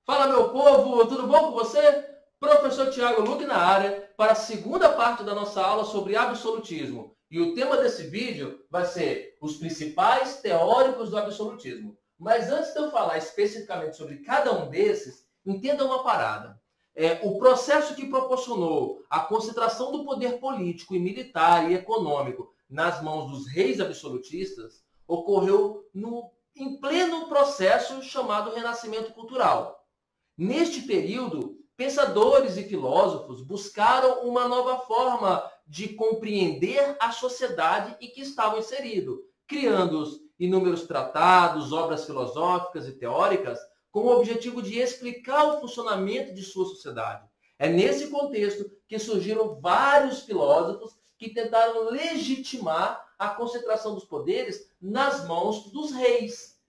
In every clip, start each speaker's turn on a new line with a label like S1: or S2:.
S1: Fala, meu povo, tudo bom com você? Professor Tiago Luque na área para a segunda parte da nossa aula sobre absolutismo. E o tema desse vídeo vai ser os principais teóricos do absolutismo. Mas antes de eu falar especificamente sobre cada um desses, entenda uma parada. O processo que proporcionou a concentração do poder político e militar e econômico nas mãos dos reis absolutistas ocorreu em pleno processo chamado Renascimento Cultural. Neste período, pensadores e filósofos buscaram uma nova forma de compreender a sociedade em que estavam inseridos, criando inúmeros tratados, obras filosóficas e teóricas com o objetivo de explicar o funcionamento de sua sociedade. É nesse contexto que surgiram vários filósofos que tentaram legitimar a concentração dos poderes nas mãos dos reis.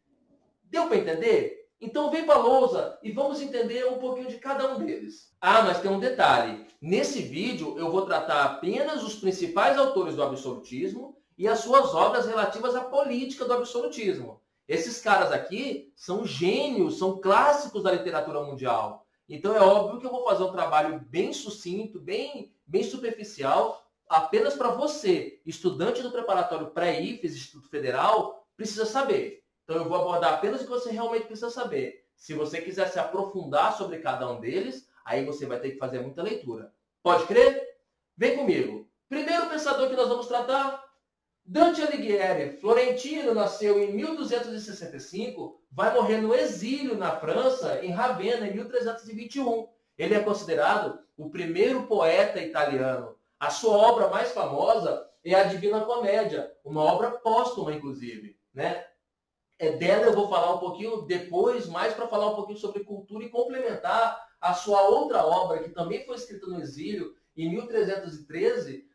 S1: Deu para entender? Então vem para a lousa e vamos entender um pouquinho de cada um deles. Mas tem um detalhe. Nesse vídeo eu vou tratar apenas os principais autores do absolutismo e as suas obras relativas à política do absolutismo. Esses caras aqui são gênios, são clássicos da literatura mundial. Então é óbvio que eu vou fazer um trabalho bem sucinto, bem superficial, apenas para você, estudante do preparatório pré-IFES, Instituto Federal, precisa saber. Então eu vou abordar apenas o que você realmente precisa saber. Se você quiser se aprofundar sobre cada um deles, aí você vai ter que fazer muita leitura. Pode crer? Vem comigo. Primeiro pensador que nós vamos tratar, Dante Alighieri, florentino, nasceu em 1265, vai morrer no exílio na França, em Ravenna, em 1321. Ele é considerado o primeiro poeta italiano. A sua obra mais famosa é a Divina Comédia, uma obra póstuma, inclusive, né? Dela eu vou falar um pouquinho depois, mais para falar um pouquinho sobre cultura e complementar a sua outra obra, que também foi escrita no exílio, em 1313,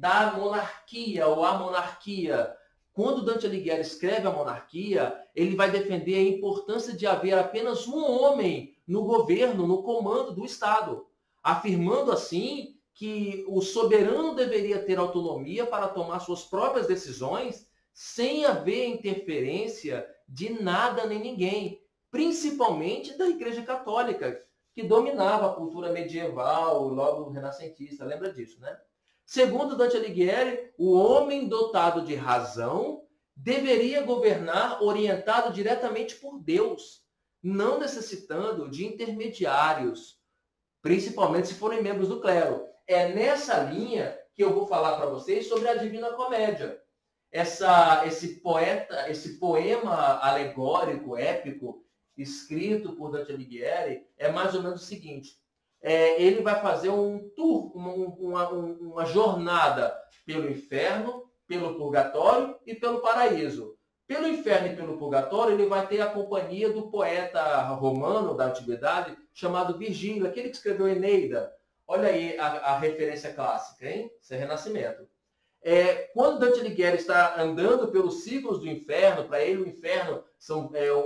S1: da monarquia, ou a monarquia. Quando Dante Alighieri escreve a monarquia, ele vai defender a importância de haver apenas um homem no governo, no comando do Estado, afirmando assim que o soberano deveria ter autonomia para tomar suas próprias decisões, sem haver interferência de nada nem ninguém, principalmente da Igreja Católica, que dominava a cultura medieval, logo renascentista, lembra disso, né? Segundo Dante Alighieri, o homem dotado de razão deveria governar orientado diretamente por Deus, não necessitando de intermediários, principalmente se forem membros do clero. É nessa linha que eu vou falar para vocês sobre a Divina Comédia. Esse poema alegórico, épico, escrito por Dante Alighieri, é mais ou menos o seguinte. Ele vai fazer um tour, uma jornada pelo inferno, pelo purgatório e pelo paraíso. Pelo inferno e pelo purgatório, ele vai ter a companhia do poeta romano da antiguidade, chamado Virgílio, aquele que escreveu Eneida. Olha aí a referência clássica, hein? Isso é Renascimento. Quando Dante Alighieri está andando pelos ciclos do inferno, para ele o inferno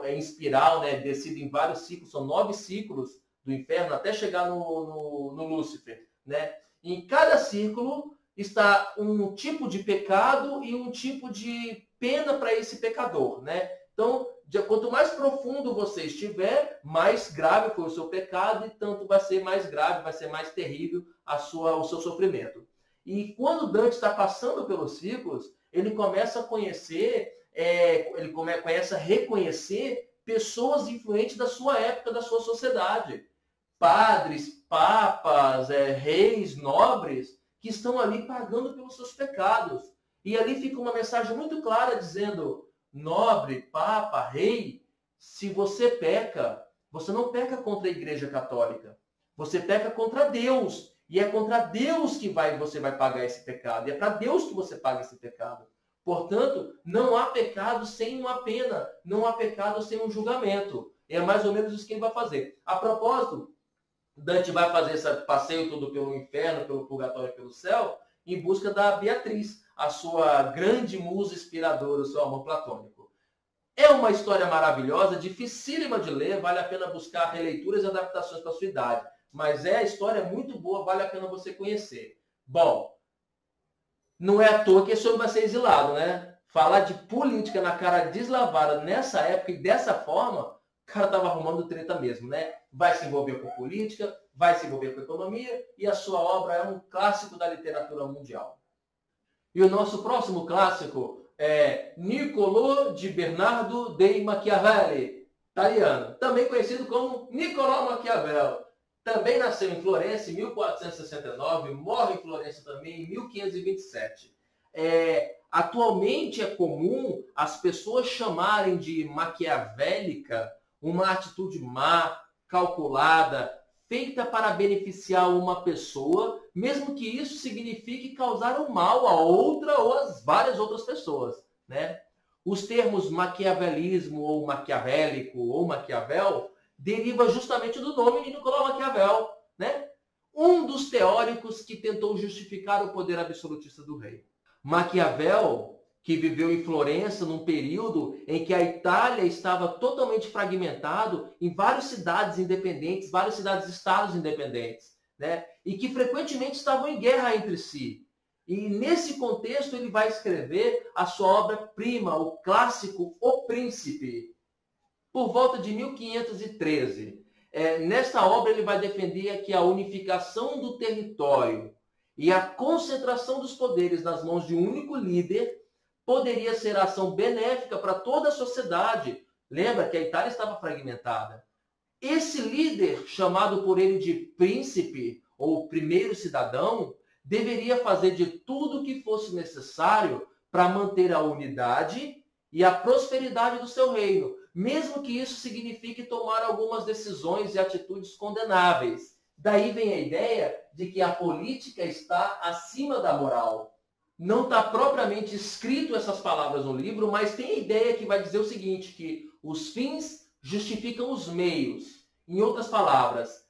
S1: é em espiral, né, descido em vários ciclos, são 9 ciclos do inferno até chegar no Lúcifer, né? Em cada círculo está um tipo de pecado e um tipo de pena para esse pecador, né? Então, quanto mais profundo você estiver, mais grave foi o seu pecado e tanto vai ser mais grave, vai ser mais terrível o seu sofrimento. E quando Dante está passando pelos ciclos, ele começa a conhecer, começa a reconhecer pessoas influentes da sua época, da sua sociedade. Padres, papas, reis, nobres, que estão ali pagando pelos seus pecados. E ali fica uma mensagem muito clara dizendo, nobre, papa, rei, se você peca, você não peca contra a Igreja Católica, você peca contra Deus. E é contra Deus que você vai pagar esse pecado. E é para Deus que você paga esse pecado. Portanto, não há pecado sem uma pena. Não há pecado sem um julgamento. É mais ou menos isso que ele vai fazer. A propósito, Dante vai fazer esse passeio todo pelo inferno, pelo purgatório e pelo céu, em busca da Beatriz, a sua grande musa inspiradora, o seu amor platônico. É uma história maravilhosa, dificílima de ler, vale a pena buscar releituras e adaptações para a sua idade. Mas a história é muito boa, vale a pena você conhecer. Bom, não é à toa que esse homem vai ser exilado, né? Falar de política na cara deslavada nessa época e dessa forma, cara estava arrumando treta mesmo, né? Vai se envolver com política, vai se envolver com economia, e a sua obra é um clássico da literatura mundial. E o nosso próximo clássico é Niccolò di Bernardo dei Machiavelli, italiano, também conhecido como Niccolò Maquiavel. Também nasceu em Florença em 1469, morre em Florença também em 1527. Atualmente é comum as pessoas chamarem de maquiavélica uma atitude má, calculada, feita para beneficiar uma pessoa, mesmo que isso signifique causar um mal a outra ou às várias outras pessoas, né? Os termos maquiavelismo ou maquiavélico ou Maquiavel deriva justamente do nome de Niccolò Maquiavel, né? Um dos teóricos que tentou justificar o poder absolutista do rei. Maquiavel, que viveu em Florença num período em que a Itália estava totalmente fragmentado em várias cidades independentes, várias cidades-estados independentes, né? E que frequentemente estavam em guerra entre si. E nesse contexto ele vai escrever a sua obra-prima, o clássico O Príncipe, por volta de 1513. Nesta obra ele vai defender que a unificação do território e a concentração dos poderes nas mãos de um único líder poderia ser ação benéfica para toda a sociedade. Lembra que a Itália estava fragmentada. Esse líder, chamado por ele de príncipe, ou primeiro cidadão, deveria fazer de tudo o que fosse necessário para manter a unidade e a prosperidade do seu reino, mesmo que isso signifique tomar algumas decisões e atitudes condenáveis. Daí vem a ideia de que a política está acima da moral. Não está propriamente escrito essas palavras no livro, mas tem a ideia que vai dizer o seguinte, que os fins justificam os meios. Em outras palavras,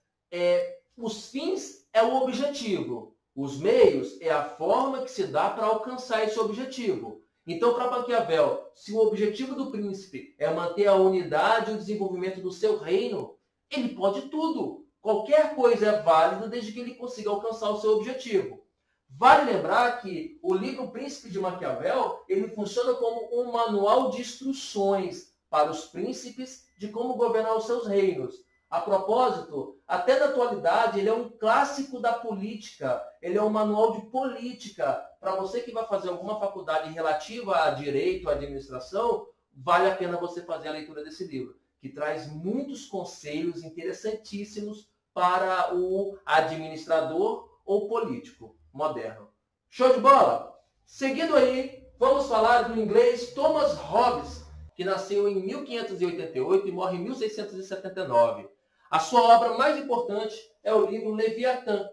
S1: os fins é o objetivo. Os meios é a forma que se dá para alcançar esse objetivo. Então, para Maquiavel, se o objetivo do príncipe é manter a unidade e o desenvolvimento do seu reino, ele pode tudo. Qualquer coisa é válida desde que ele consiga alcançar o seu objetivo. Vale lembrar que o livro Príncipe de Maquiavel, ele funciona como um manual de instruções para os príncipes de como governar os seus reinos. A propósito, até na atualidade, ele é um clássico da política, ele é um manual de política. Para você que vai fazer alguma faculdade relativa a direito, a administração, vale a pena você fazer a leitura desse livro, que traz muitos conselhos interessantíssimos para o administrador ou político moderno. Show de bola? Seguindo aí, vamos falar do inglês Thomas Hobbes, que nasceu em 1588 e morre em 1679. A sua obra mais importante é o livro Leviatã.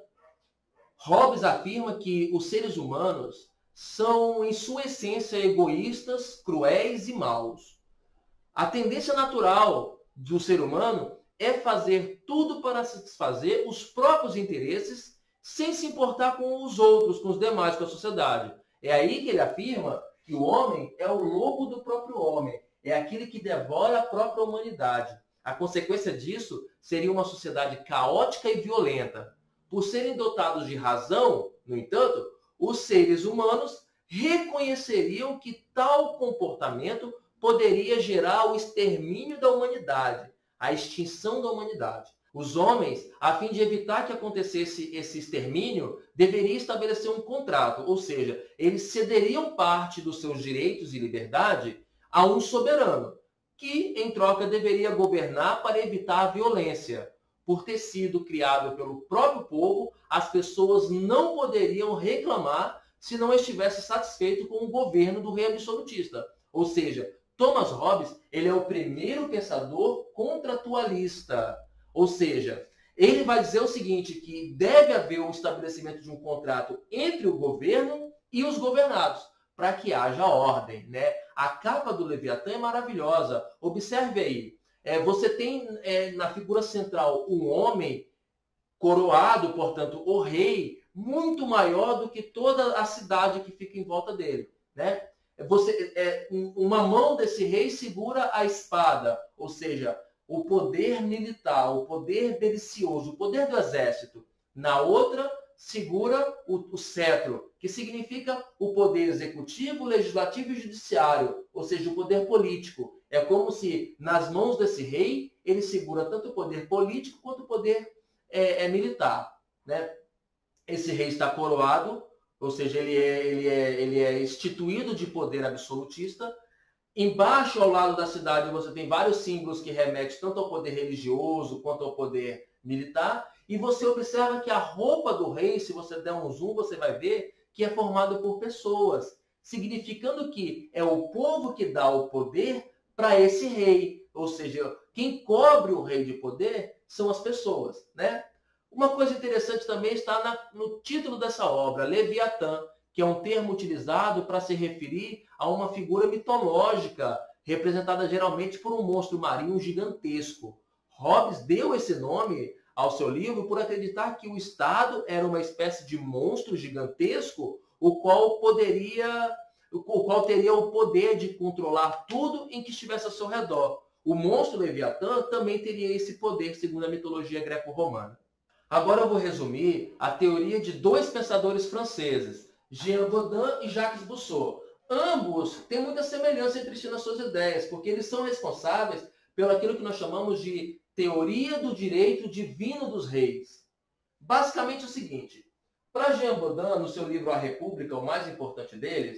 S1: Hobbes afirma que os seres humanos são, em sua essência, egoístas, cruéis e maus. A tendência natural do ser humano é fazer tudo para satisfazer os próprios interesses, sem se importar com os outros, com os demais, com a sociedade. É aí que ele afirma que o homem é o lobo do próprio homem, é aquele que devora a própria humanidade. A consequência disso seria uma sociedade caótica e violenta. Por serem dotados de razão, no entanto, os seres humanos reconheceriam que tal comportamento poderia gerar o extermínio da humanidade, a extinção da humanidade. Os homens, a fim de evitar que acontecesse esse extermínio, deveriam estabelecer um contrato, ou seja, eles cederiam parte dos seus direitos e liberdade a um soberano, que, em troca, deveria governar para evitar a violência. Por ter sido criado pelo próprio povo, as pessoas não poderiam reclamar se não estivesse satisfeito com o governo do rei absolutista. Ou seja, Thomas Hobbes, ele é o primeiro pensador contratualista. Ou seja, ele vai dizer o seguinte, que deve haver o estabelecimento de um contrato entre o governo e os governados, para que haja ordem, né? A capa do Leviatã é maravilhosa. Observe aí. Você tem na figura central um homem coroado, portanto, o rei, muito maior do que toda a cidade que fica em volta dele, né? Uma mão desse rei segura a espada, ou seja, o poder militar, o poder delicioso, o poder do exército. Na outra, segura o cetro, que significa o poder executivo, legislativo e judiciário, ou seja, o poder político. É como se, nas mãos desse rei, ele segura tanto o poder político quanto o poder militar, né? Esse rei está coroado, ou seja, ele é instituído de poder absolutista. Embaixo, ao lado da cidade, você tem vários símbolos que remetem tanto ao poder religioso quanto ao poder militar. E você observa que a roupa do rei, se você der um zoom, você vai ver que é formado por pessoas, significando que é o povo que dá o poder para esse rei. Ou seja, quem cobre o rei de poder são as pessoas, né? Uma coisa interessante também está no título dessa obra, Leviatã, que é um termo utilizado para se referir a uma figura mitológica, representada geralmente por um monstro marinho gigantesco. Hobbes deu esse nome ao seu livro por acreditar que o Estado era uma espécie de monstro gigantesco, o qual teria o poder de controlar tudo em que estivesse ao seu redor. O monstro Leviatã também teria esse poder, segundo a mitologia greco-romana. Agora eu vou resumir a teoria de dois pensadores franceses, Jean Bodin e Jacques Rousseau. Ambos têm muita semelhança entre si nas suas ideias, porque eles são responsáveis pelo aquilo que nós chamamos de teoria do direito divino dos reis. Basicamente é o seguinte, para Jean Bodin, no seu livro A República, o mais importante deles,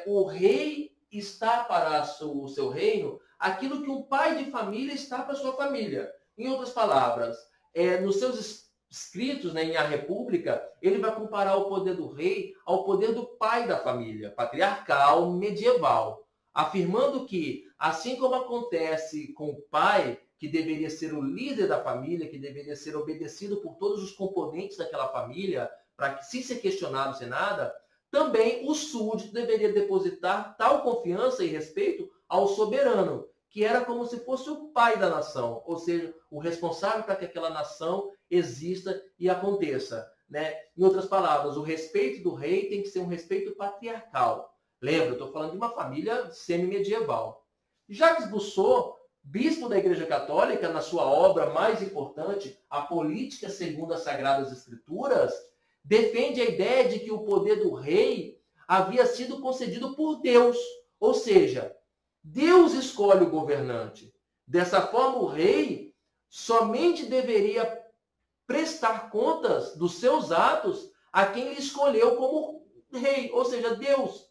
S1: o rei está para o seu reino aquilo que um pai de família está para a sua família. Em outras palavras, nos seus escritos, né, em A República, ele vai comparar o poder do rei ao poder do pai da família, patriarcal, medieval, afirmando que, assim como acontece com o pai, que deveria ser o líder da família, que deveria ser obedecido por todos os componentes daquela família, para que, sem ser questionado, sem nada, também o súdito deveria depositar tal confiança e respeito ao soberano, que era como se fosse o pai da nação, ou seja, o responsável para que aquela nação exista e aconteça, né? Em outras palavras, o respeito do rei tem que ser um respeito patriarcal. Lembra, eu estou falando de uma família semi-medieval. Jacques Rousseau, bispo da Igreja Católica, na sua obra mais importante, A Política segundo as Sagradas Escrituras, defende a ideia de que o poder do rei havia sido concedido por Deus, ou seja, Deus escolhe o governante. Dessa forma, o rei somente deveria prestar contas dos seus atos a quem ele escolheu como rei, ou seja, Deus.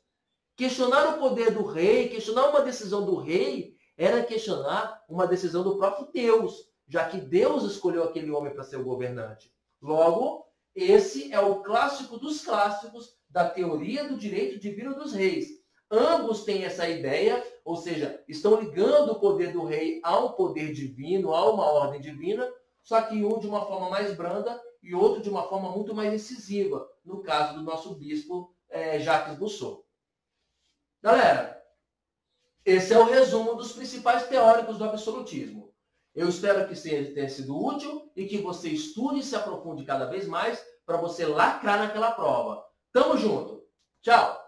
S1: Questionar o poder do rei, questionar uma decisão do rei, era questionar uma decisão do próprio Deus, já que Deus escolheu aquele homem para ser o governante. Logo, esse é o clássico dos clássicos da teoria do direito divino dos reis. Ambos têm essa ideia, ou seja, estão ligando o poder do rei a um poder divino, a uma ordem divina, só que um de uma forma mais branda e outro de uma forma muito mais incisiva, no caso do nosso bispo Jacques Rousseau. Galera, esse é o resumo dos principais teóricos do absolutismo. Eu espero que tenha sido útil e que você estude e se aprofunde cada vez mais para você lacrar naquela prova. Tamo junto! Tchau!